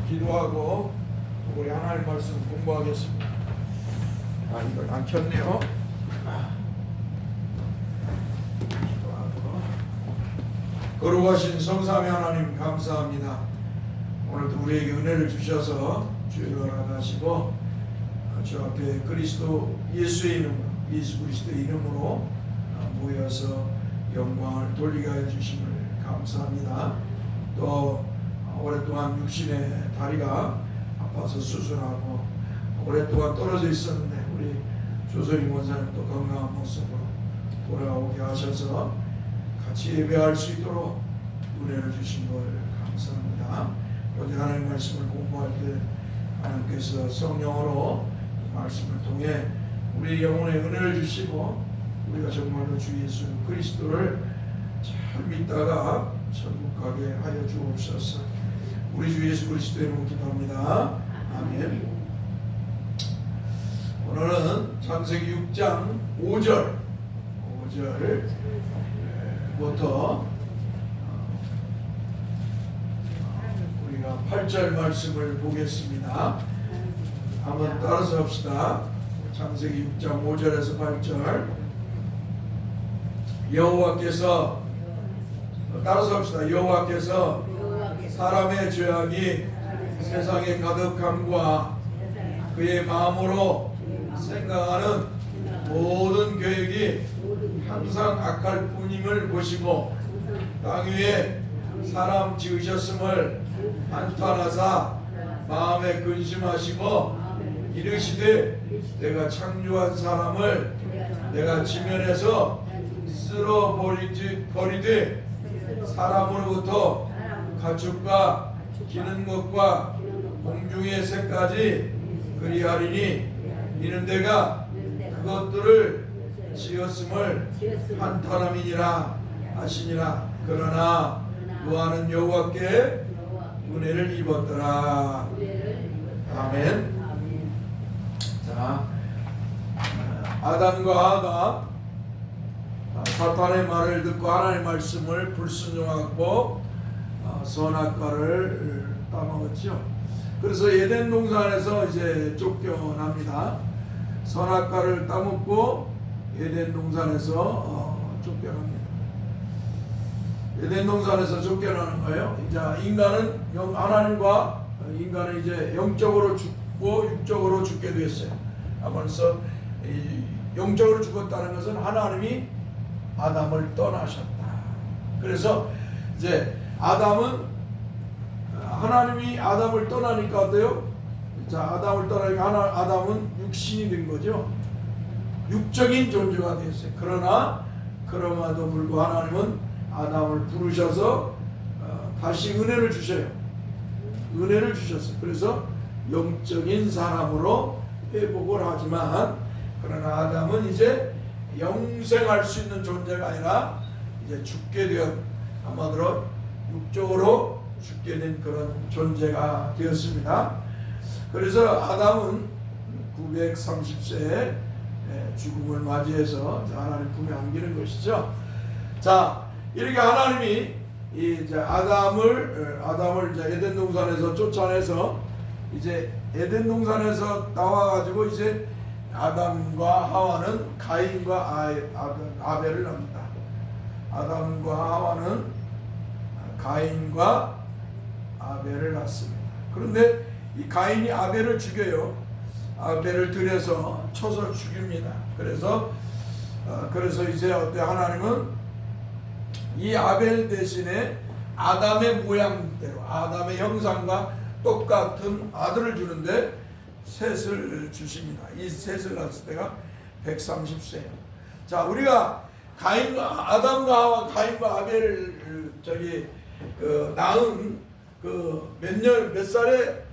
기도하고 우리 하나님 말씀 공부하겠습니다. 이걸 안 켰네요. 기도하고. 거룩하신 성삼위 하나님 감사합니다. 오늘도 우리에게 은혜를 주셔서 주를 허락하시고 주 앞에 그리스도 예수의 이름으로, 예수 그리스도의 이름으로 모여서 영광을 돌리게 해주심을 감사합니다. 또 오랫동안 육신의 다리가 아파서 수술하고 오랫동안 떨어져 있었는데 우리 조선희 원사님도 건강한 모습으로 돌아오게 하셔서 같이 예배할 수 있도록 은혜를 주신 걸 감사합니다. 오늘 하나님 말씀을 공부할 때 하나님께서 성령으로 이 말씀을 통해 우리 영혼에 은혜를 주시고 우리가 정말로 주 예수 그리스도를 잘 믿다가 천국 가게 하여 주옵소서. 우리 주 예수 그리스도의 이름으로 기도합니다. 아멘. 오늘은 창세기 6장 5절부터 우리가 8절 말씀을 보겠습니다. 한번 따라서 합시다. 창세기 6장 5절에서 8절. 여호와께서, 따라서 합시다. 여호와께서 사람의 죄악이 세상에 가득함과 그의 마음으로 생각하는 모든 계획이 항상 악할 뿐임을 보시고 땅 위에 사람 지으셨음을 한탄하사 마음에 근심하시고 이르시되 내가 창조한 사람을 내가 지면에서 쓸어 버리되 사람으로부터 가축과 기는 것과 공중의 새까지 그리하리니 이는 내가 그것들을 지었음을 한탄함이니라 하시니라. 그러나 노아는 여호와께 은혜를 입었더라. 아멘. 자, 아담과 하가 사탄의 말을 듣고 하나님의 말씀을 불순종하고 선악과를 따먹었죠. 그래서 에덴 동산에서 이제 쫓겨납니다. 선악과를 따먹고 에덴 동산에서 쫓겨납니다. 에덴 동산에서 쫓겨나는 거예요. 이제 인간은 이제 영적으로 죽고 육적으로 죽게 됐어요. 그래서 영적으로 죽었다는 것은 하나님이 아담을 떠나셨다. 그래서 이제 하나님이 아담을 떠나니까 어때요? 자, 아담을 떠나니까 아담은 육신이 된 거죠. 육적인 존재가 됐어요. 그럼에도 불구하고 하나님은 아담을 부르셔서 다시 은혜를 주셔요. 은혜를 주셨어요. 그래서 영적인 사람으로 회복을 하지만 그러나 아담은 이제 영생할 수 있는 존재가 아니라 이제 죽게 되었, 한마디로 육적으로 죽게 된 그런 존재가 되었습니다. 그래서 아담은 930세에 죽음을 맞이해서 하나님 품에 안기는 것이죠. 자, 이렇게 하나님이 이제 아담을 이제 에덴 동산에서 쫓아내서 이제 에덴 동산에서 나와가지고 이제 아담과 하와는 가인과 아벨을 낳습니다. 아담과 하와는 가인과 아벨을 낳습니다. 그런데 이 가인이 아벨을 죽여요. 아벨을 들여서 쳐서 죽입니다. 그래서 이제 어때 하나님은 이 아벨 대신에 아담의 모양대로 아담의 형상과 똑같은 아들을 주는데 셋을 주십니다. 이 셋을 낳았을 때가 130세예요. 자, 우리가 아담과 하와 가인과 아벨을 낳은 몇 살에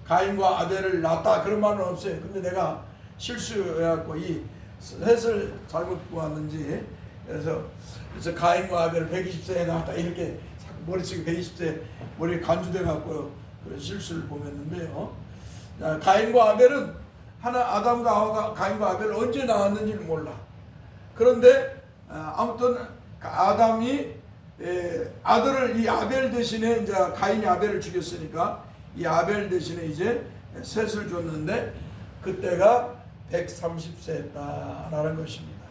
가인과 아벨을 낳았다 그런 말은 없어요. 근데 내가 실수해갖고 이 셋을 잘못 보았는지 그래서 가인과 아벨을 120세에 낳았다 이렇게 머릿속에 120세 머리에 간주돼갖고 그런 실수를 보였는데요. 가인과 아벨은 아담과 하와가 가인과 아벨을 언제 낳았는지는 몰라. 그런데 아무튼 아담이 아들을 이 아벨 대신에 이제 가인이 아벨을 죽였으니까 이 아벨 대신에 이제 셋을 줬는데 그때가 130세였다라는 것입니다.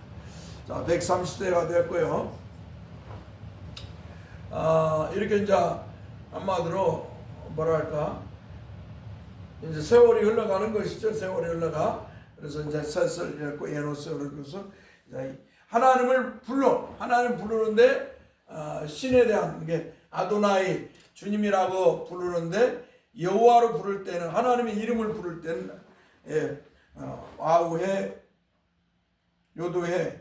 자, 130세가 됐고요. 이렇게 이제 한마디로 뭐랄까 이제 세월이 흘러가는 것이죠. 세월이 흘러가. 그래서 이제 셋을 했고 에노스를 그래서 하나님을 하나님 부르는데 신에 대한 게 아도나이 주님이라고 부르는데 여호와로 부를 때는 하나님의 이름을 부를 때는 와우해 요도해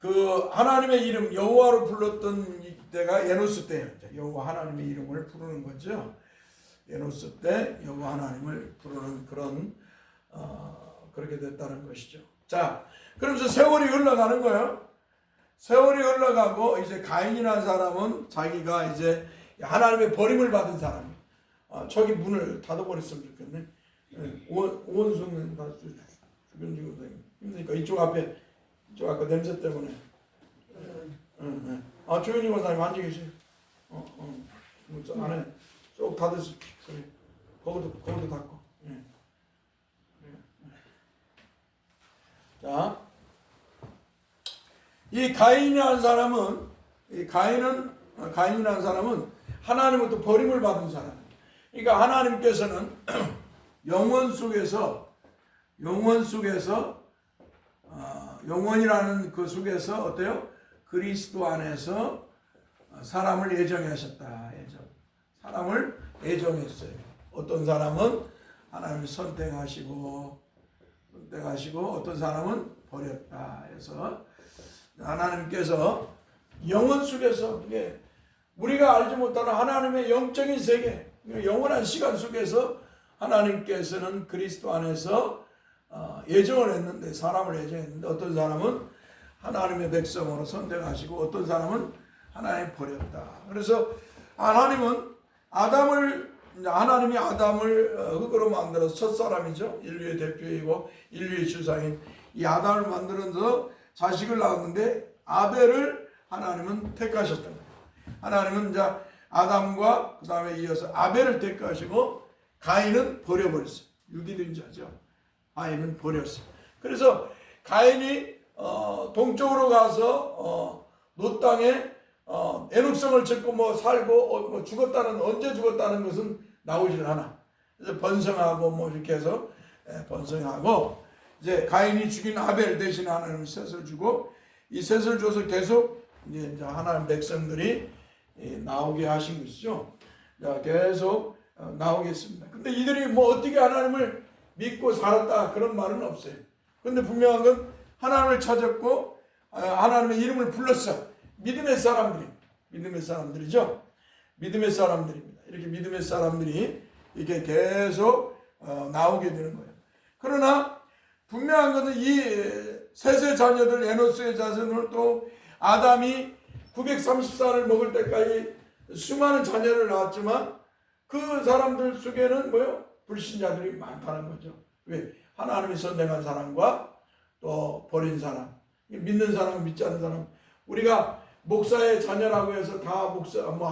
그 하나님의 이름 여호와로 불렀던 때가 에노스 때였죠. 여호와 하나님의 이름을 부르는 거죠. 에노스 때 여호와 하나님을 부르는 그런 그렇게 됐다는 것이죠. 자, 그러면서 세월이 흘러가는 거예요. 세월이 흘러가고 이제 가인이라는 사람은 자기가 이제 하나님의 버림을 받은 사람. 저기 문을 닫아버렸으면 좋겠네. 오원수는 다 주변지구도 힘드니까 이쪽 앞에 이쪽 아까 냄새 때문에. 조현이 권사님 앉아 계세요. 안에 쭉 닫으시 그래. 거기도 닫고. 예. 자, 이 가인이라는 사람은 하나님으로부터 버림을 받은 사람. 그러니까 하나님께서는 영원 속에서 영원이라는 그 속에서 어때요? 그리스도 안에서 사람을 예정하셨다. 사람을 예정했어요. 어떤 사람은 하나님이 선택하시고 어떤 사람은 버렸다 해서 하나님께서 영원 속에서 우리가 알지 못하는 하나님의 영적인 세계, 영원한 시간 속에서 하나님께서는 그리스도 안에서 예정을 했는데 사람을 예정했는데 어떤 사람은 하나님의 백성으로 선택하시고 어떤 사람은 하나님 버렸다. 그래서 하나님이 아담을 흙으로 만들어서 첫 사람이죠. 인류의 대표이고 인류의 주상인 이 아담을 만들어서 자식을 낳았는데 아벨을 하나님은 택하셨던 거예요. 하나님은 이제 아담과 그 다음에 이어서 아벨을 택하시고 가인은 버려버렸어요. 유기등자죠. 가인은 버렸어요. 그래서 가인이 동쪽으로 가서 노 땅에 애녹성을 짓고 살고 언제 죽었다는 것은 나오질 않아. 그래서 번성하고 이렇게 해서 번성하고 이제 가인이 죽인 아벨 대신 하나님 셋을 주고 이 셋을 줘서 계속 이제 하나님 백성들이 나오게 하신 것이죠. 자, 계속 나오겠습니다. 근데 이들이 어떻게 하나님을 믿고 살았다 그런 말은 없어요. 근데 분명한 건 하나님을 찾았고 하나님의 이름을 불렀어. 믿음의 사람들이죠. 믿음의 사람들입니다. 이렇게 믿음의 사람들이 이렇게 계속 나오게 되는 거예요. 그러나 분명한 것은 이 셋의 자녀들 에노스의 자손을 또 아담이 930살을 먹을 때까지 수많은 자녀를 낳았지만 그 사람들 속에는 불신자들이 많다는 거죠. 왜? 하나님이 선택한 사람과 또 버린 사람, 믿는 사람, 믿지 않는 사람. 우리가 목사의 자녀라고 해서 다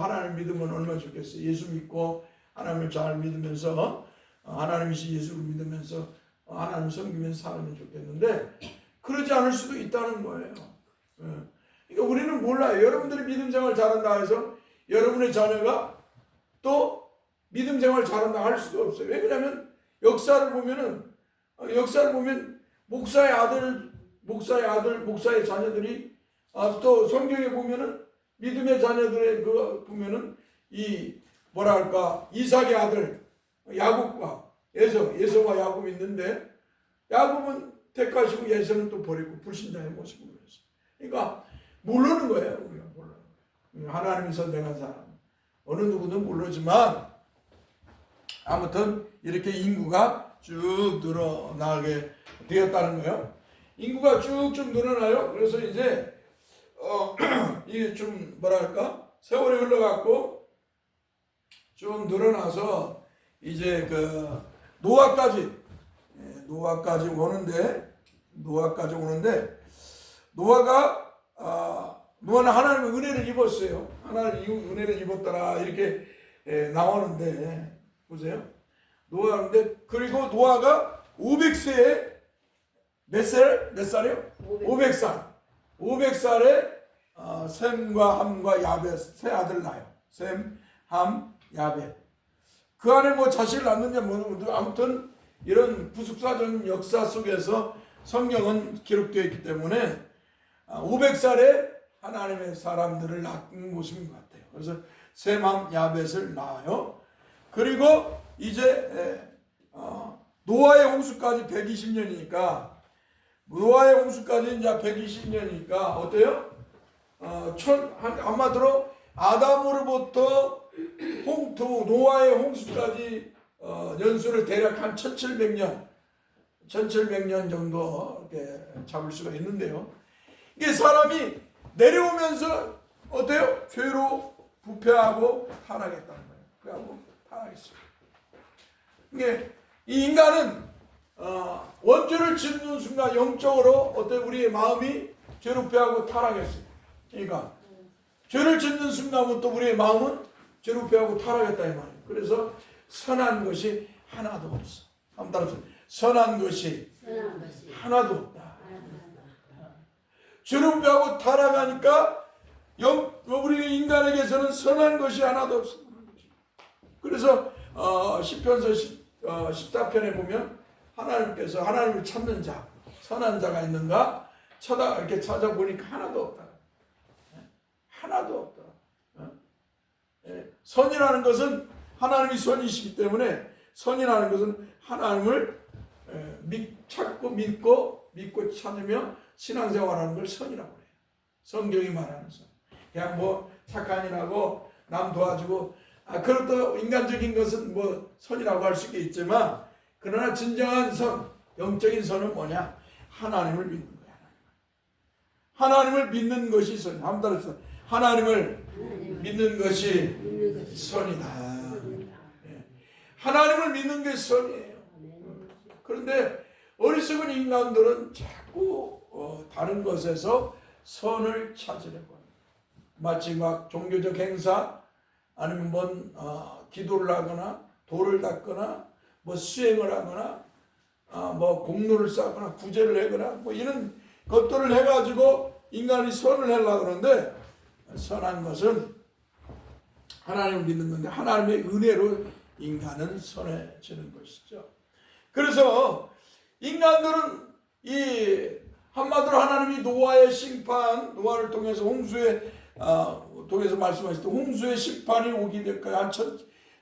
하나님 믿으면 얼마나 좋겠어요. 예수 믿고 하나님을 잘 믿으면서 하나님이신 예수를 믿으면서 하나님 섬기면서 살면 좋겠는데 그러지 않을 수도 있다는 거예요. 그러니까 우리는 몰라요. 여러분들이 믿음 생활 잘한다 해서 여러분의 자녀가 또 믿음 생활 잘한다 할 수도 없어요. 왜냐하면 역사를 보면 목사의 아들, 목사의 자녀들이 또 성경에 보면은 믿음의 자녀들의 보면은 이삭의 아들 야곱과 에서와 야곱이 있는데 야곱은 택하시고 에서는 또 버리고 불신자의 모습을 보였어요. 그러니까 모르는 거예요. 우리가 몰라요. 하나님이 선택한 사람 어느 누구든 모르지만 아무튼 이렇게 인구가 쭉 늘어나게 되었다는 거예요. 인구가 쭉쭉 늘어나요. 그래서 이제 이게 좀 세월이 흘러갔고 좀 늘어나서 이제 노아까지 오는데 노아가 노아는 하나님의 은혜를 입었어요. 하나님의 은혜를 입었더라 이렇게 나오는데 보세요. 노아인데 그리고 노아가 500세에 몇 살이요? 500살. 500살에 셈과 함과 야벳 세 아들 낳아요. 셈, 함, 야벳. 그 안에 뭐 자식을 낳느냐 뭐 아무튼 이런 부숙사전 역사 속에서 성경은 기록되어 있기 때문에 500살에 하나님의 사람들을 낳은 모습인 것 같아요. 그래서 셈, 함, 야벳을 낳아요. 그리고 이제 노아의 홍수까지 120년이니까 노아의 홍수까지 이제 120년이니까 어때요? 한마디로 아담으로부터 노아의 홍수까지 연수를 대략 한 1700년 정도 이렇게 잡을 수가 있는데요. 이게 사람이 내려오면서 어때요? 죄로 부패하고 타락했다는 거예요. 그래하고 타락했어요. 이게 이 인간은 원죄를 짓는 순간 영적으로 어때 우리의 마음이 죄로 패하고 타락했어요. 그러니까 죄를 짓는 순간부터 우리의 마음은 죄로 패하고 타락했다 이 말이에요. 그래서 선한 것이 하나도 없어. 한번 따라서 선한 것이 하나도 없다. 죄로 패하고 타락하니까 우리 인간에게서는 선한 것이 하나도 없어. 그래서 시편서 14편에 보면 하나님께서 하나님을 찾는 자, 선한 자가 있는가 이렇게 찾아보니까 하나도 없다. 하나도 없다. 선이라는 것은 하나님이 선이시기 때문에 선이라는 것은 하나님을 찾고 믿고 찾으며 신앙생활하는 걸 선이라고 해요. 성경이 말하는 선. 그냥 뭐 착한 일하고 남 도와주고 그렇다 인간적인 것은 뭐 선이라고 할 수 있지만 그러나 진정한 선, 영적인 선은 뭐냐? 하나님을 믿는 거야. 하나님을 믿는 것이 선. 한번 따라서 하나님을 믿는 것이 선이다. 하나님을 믿는 게 선이에요. 그런데 어리석은 인간들은 자꾸 다른 것에서 선을 찾으려고 합니다. 마치 막 종교적 행사 아니면 뭔 기도를 하거나 돌을 닦거나 뭐 수행을 하거나 뭐 공로를 쌓거나 구제를 하거나 뭐 이런 것들을 해가지고 인간이 선을 하려고 그러는데 선한 것은 하나님을 믿는 건데 하나님의 은혜로 인간은 선해지는 것이죠. 그래서 인간들은 이 한마디로 하나님이 노아의 심판, 노아를 통해서 홍수에 통해서 말씀하실 때 홍수의 심판이 오기 될까요? 한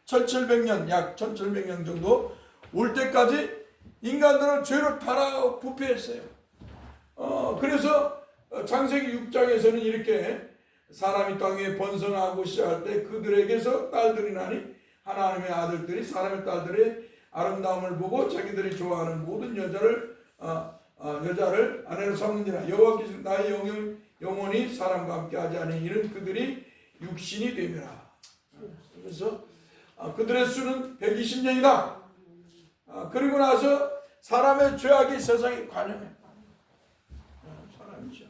1700년, 약 1700년 정도 올 때까지 인간들은 죄로 타락 부패했어요. 그래서 창세기 6장에서는 이렇게 사람이 땅에 번성하고 시작할 때 그들에게서 딸들이 나니 하나님의 아들들이 사람의 딸들의 아름다움을 보고 자기들이 좋아하는 모든 여자를 아내로 삼느니라. 여호와께서 나의 영혼이 사람과 함께 하지 않으니 이는 그들이 육신이 됨이라. 그래서 그들의 수는 120년이다. 그리고 나서 사람의 죄악이 세상에 관영해. 사람이죠.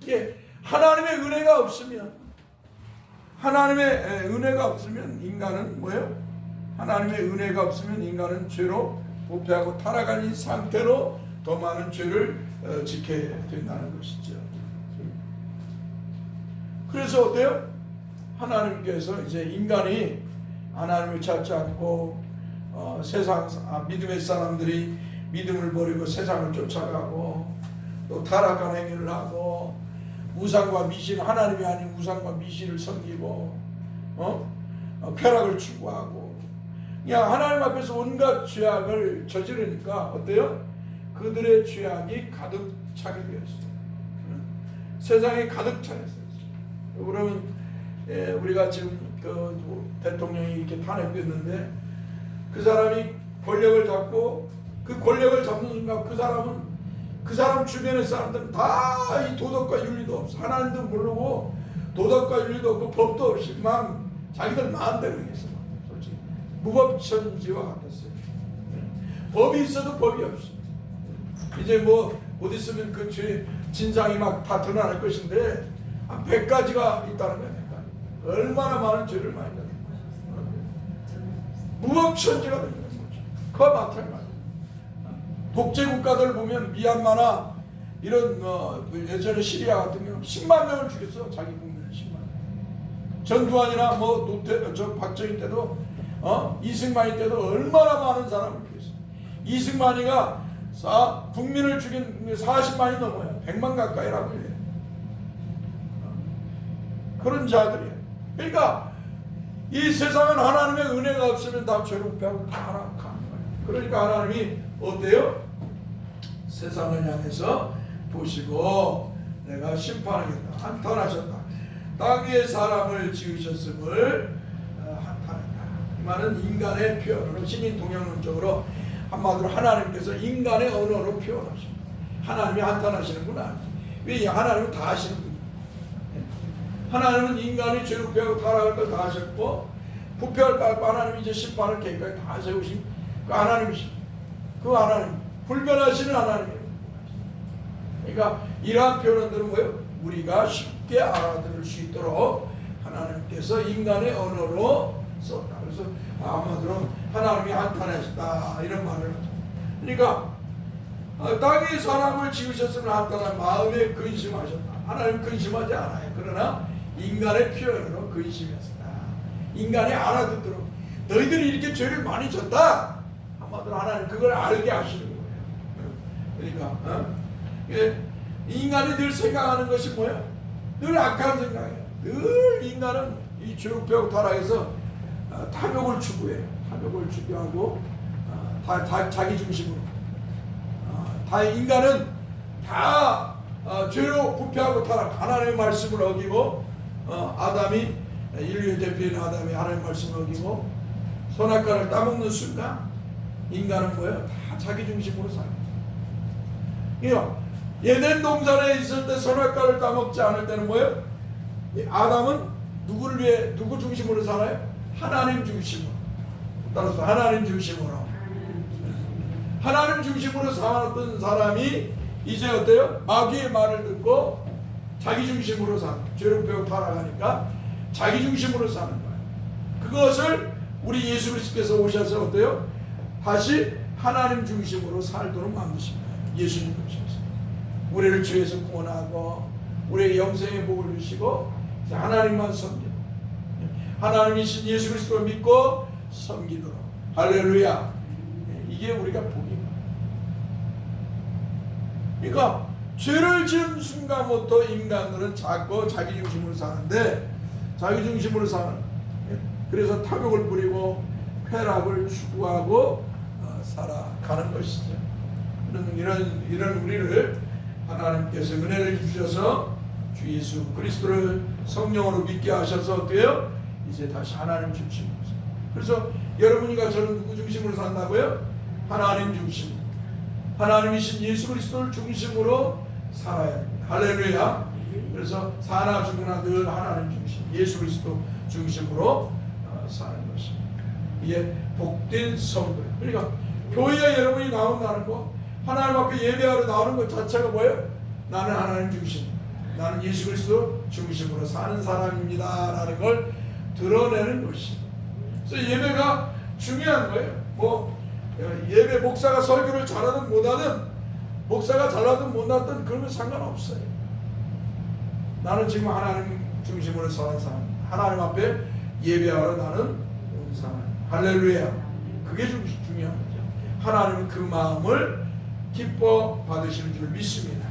이게 하나님의 은혜가 없으면 인간은 뭐예요? 하나님의 은혜가 없으면 인간은 죄로 부패하고 타락한 상태로 더 많은 죄를 짓게 된다는 것이죠. 그래서 어때요? 하나님께서 이제 인간이 하나님을 찾지 않고 믿음의 사람들이 믿음을 버리고 세상을 쫓아가고 또 타락한 행위를 하고 우상과 미신, 하나님이 아닌 우상과 미신을 섬기고 쾌락을 추구하고 그냥 하나님 앞에서 온갖 죄악을 저지르니까 어때요? 그들의 죄악이 가득 차게 되었어요. 세상에 가득 차였어요. 그러면 우리가 지금 그 대통령이 이렇게 탄핵됐는데 그 사람이 권력을 잡고 그 권력을 잡는 순간 그 사람 주변의 사람들은 다 이 도덕과 윤리도 없어. 하나님도 모르고 도덕과 윤리도 없고 법도 없이 막 자기들 마음대로 했어. 솔직히 무법천지와 같았어요. 법이 있어도 법이 없어. 이제 뭐 곧 있으면 그 죄 진상이 막 다 드러날 것인데 한 100가지가 있다는 거야. 100가지. 얼마나 많은 죄를 많이 했는 거야. 무법천지가 되는 거죠. 그와 마찬가지. 독재 국가들 보면 미얀마나 이런 예전에 시리아 같은 경우 10만 명을 죽였어. 자기 국민을 10만 명. 전두환이나 저 박정희 때도 이승만이 때도 얼마나 많은 사람을 죽였어. 이승만이가 국민을 죽인 40만이 넘어요. 100만 가까이라고 해요. 그런 자들이에요. 그러니까 이 세상은 하나님의 은혜가 없으면 다 죄로 배하고 다 하락하는 거예요. 그러니까 하나님이 어때요? 세상을 향해서 보시고 내가 심판하겠다. 한탄하셨다. 땅 위에 사람을 지으셨음을 한탄했다. 이 말은 인간의 표현으로 신인 동양론적으로 한마디로 하나님께서 인간의 언어로 표현하십니다. 하나님이 한탄하시는 분 아니지. 왜 하나님은 다 하시는 분이에요. 하나님은 인간이 죄로 배하고 타락할 걸 다 하셨고 부패할 걸 알고 하나님이 이제 심판을 계획까지 다 세우신 그 하나님이십니다. 그 하나님 불변하시는 하나님이에요. 그러니까 이러한 표현들은 뭐예요? 우리가 쉽게 알아들을 수 있도록 하나님께서 인간의 언어로 썼다. 그래서 아마도 하나님이 한탄하셨다 이런 말을 하죠. 그러니까 땅에 사람을 지으셨으면 한탄한 마음에 근심하셨다. 하나님 근심하지 않아요. 그러나 인간의 표현으로 근심했다. 인간이 알아듣도록 너희들이 이렇게 죄를 많이 졌다. 한마디로 하나님 그걸 알게 하시는 거예요. 그러니까 인간이 늘 생각하는 것이 뭐야? 늘 악한 생각이에요. 늘 인간은 이 죄로 배고 타락해서 탐욕을 추구해요. 탐욕을 추구하고 다 자기 중심으로 다 인간은 다 죄로 부패하고 타락. 하나님의 말씀을 어기고 아담이 인류의 대표인 아담이 하나님의 말씀을 어기고 선악과를 따먹는 순간 인간은 뭐예요? 다 자기 중심으로 살아요. 예덴 동산에 있을 때 선악과를 따먹지 않을 때는 뭐예요? 아담은 누구를 위해 누구 중심으로 살아요? 하나님 중심으로. 따라서 하나님 중심으로. 하나님 중심으로 살았던 사람이 이제 어때요? 마귀의 말을 듣고 자기 중심으로 사는 죄로 배고 타락하니까 자기 중심으로 사는 거예요. 그것을 우리 예수 그리스도께서 오셔서 어때요? 다시 하나님 중심으로 살도록 만드신 거예요. 예수님 오셔서 우리를 죄에서 구원하고 우리의 영생의 복을 주시고 하나님만 섬기고 하나님이신 예수 그리스도를 믿고 섬기도록. 할렐루야. 이게 우리가 복입니다. 그러니까 죄를 지은 순간부터 인간들은 자꾸 자기 중심으로 사는데 자기 중심으로 사는 그래서 탐욕을 부리고 쾌락을 추구하고 살아가는 것이죠. 이런 우리를 하나님께서 은혜를 주셔서 주 예수 그리스도를 성령으로 믿게 하셔서 어때요? 이제 다시 하나님 중심으로. 그래서 여러분이가 저는 누구 중심으로 산다고요? 하나님 중심. 하나님이신 예수 그리스도를 중심으로 살아야 합니다. 할렐루야. 그래서 사나 죽으나 늘 하나님 중심, 예수 그리스도 중심으로 사는 것입니다. 이게 복된 성도. 그러니까 교회에 여러분이 나온다는 거, 하나님 앞에 예배하러 나오는 것 자체가 뭐예요? 나는 하나님 중심, 나는 예수 그리스도 중심으로 사는 사람입니다 라는 걸 드러내는 것입니다. 그래서 예배가 중요한 거예요. 예배 목사가 설교를 잘하든 못하든, 목사가 잘하든 못하든 그러면 상관없어요. 나는 지금 하나님 중심으로 사는 사람, 하나님 앞에 예배하러 나는 온 사람. 할렐루야. 그게 중요한 거죠. 하나님은 그 마음을 기뻐 받으시는 줄 믿습니다.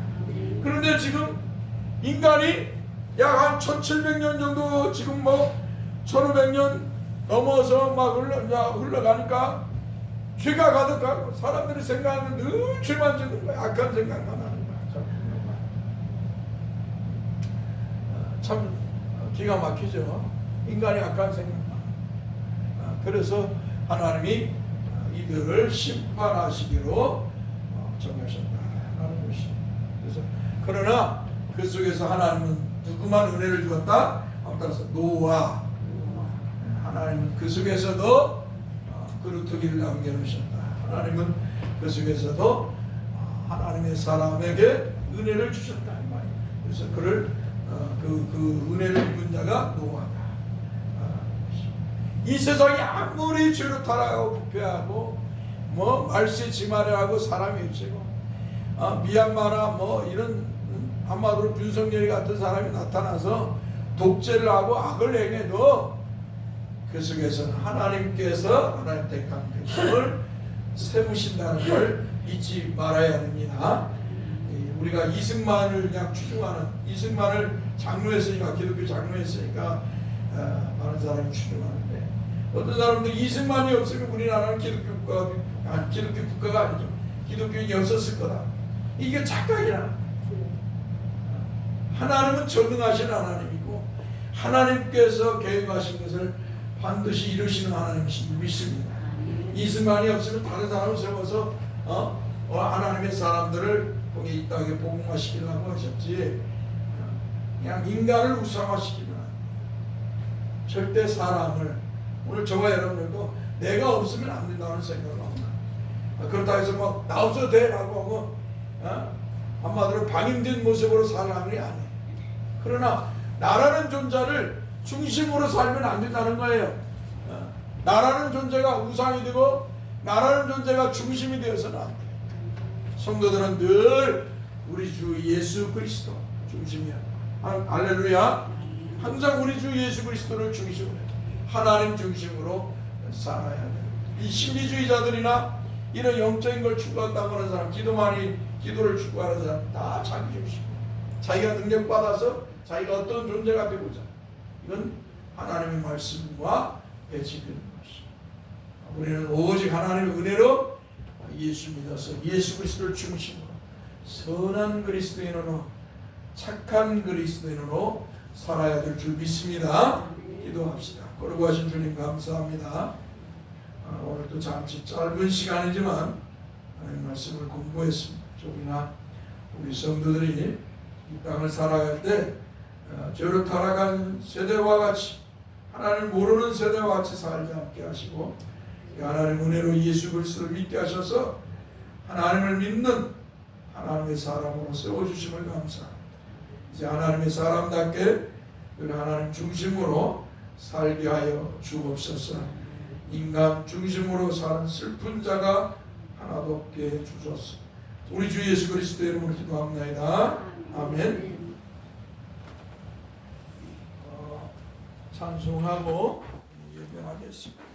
그런데 지금 인간이 약 한 1700년 정도, 지금 1500년 넘어서 막 흘러가니까 죄가 가득하고 사람들이 생각하는 늘 죄만 짓는 거야. 악한 생각만 하는 거야. 참 기가 막히죠. 인간이 악한 생각만. 그래서 하나님이 이들을 심판하시기로 정하셨다라는 것입니다. 그래서 그러나 그 속에서 하나님은 누구만 은혜를 주었다? 따라서 노아. 하나님은 그 속에서도 그루터기를 남겨놓으셨다. 하나님은 그 속에서도 하나님의 사람에게 은혜를 주셨다 이 말이에요. 그래서 그를 그 은혜를 입은 자가 노아다. 이 세상이 아무리 죄로 타락하고 부패하고 뭐 말세 지마를 하고 사람이 없고 미얀마나 뭐 이런 한마디로 윤석열이 같은 사람이 나타나서 독재를 하고 악을 행해도 그 속에서는 하나님께서 하나님 택한 백성을 세우신다는 걸 잊지 말아야 됩니다. 우리가 이승만을 그냥 추종하는, 이승만을 장로했으니까, 기독교 장로했으니까 많은 사람이 추종하는데, 어떤 사람들 이승만이 없으면 우리나라는 기독교 국가가 아니죠. 기독교인이 없었을 거다. 이게 착각이라. 하나님은 전능하신 하나님이고 하나님께서 계획하신 것을 반드시 이루시는 하나님이신 줄 믿습니다. 이승만이 없으면 다른 사람을 세워서 하나님의 사람들을 이 땅에 복음화시키려고 하셨지, 그냥 인간을 우상화시키면 절대 사람을, 오늘 저와 여러분들도 내가 없으면 안 된다는 생각을 합니다. 그렇다 해서 막 나 없어도 돼 라고 하고 한마디로 방임된 모습으로 살아가는 게 아니에요. 그러나 나라는 존재를 중심으로 살면 안 된다는 거예요. 나라는 존재가 우상이 되고 나라는 존재가 중심이 되어서는 안 돼요. 성도들은 늘 우리 주 예수 그리스도 중심이야. 할렐루야. 항상 우리 주 예수 그리스도를 중심으로 해요. 하나님 중심으로 살아야 돼요. 이 신비주의자들이나 이런 영적인 걸 추구한다고 하는 사람, 기도를 추구하는 사람 다 자기 중심. 자기가 능력받아서 자기가 어떤 존재가 되고자. 이건 하나님의 말씀과 배치되는 것이죠. 우리는 오직 하나님의 은혜로 예수 믿어서 예수 그리스도를 중심으로 선한 그리스도인으로, 착한 그리스도인으로 살아야 될 줄 믿습니다. 기도합시다. 거룩하신 주님 감사합니다. 오늘도 잠시 짧은 시간이지만 하나님 말씀을 공부했습니다. 조금이나 우리 성도들이 이 땅을 살아갈 때 죄로 타락한 세대와 같이, 하나님을 모르는 세대와 같이 살지 않게 하시고 하나님 은혜로 예수 그리스도를 믿게 하셔서 하나님을 믿는 하나님의 사람으로 세워주심을 감사합니다. 이제 하나님의 사람답게 늘 하나님 중심으로 살게 하여 주옵소서. 인간 중심으로 사는 슬픈 자가 하나도 없게 주소서. 우리 주 예수 그리스도의 이름으로 기도합니다. 아멘. 찬송하고 예배하겠습니다.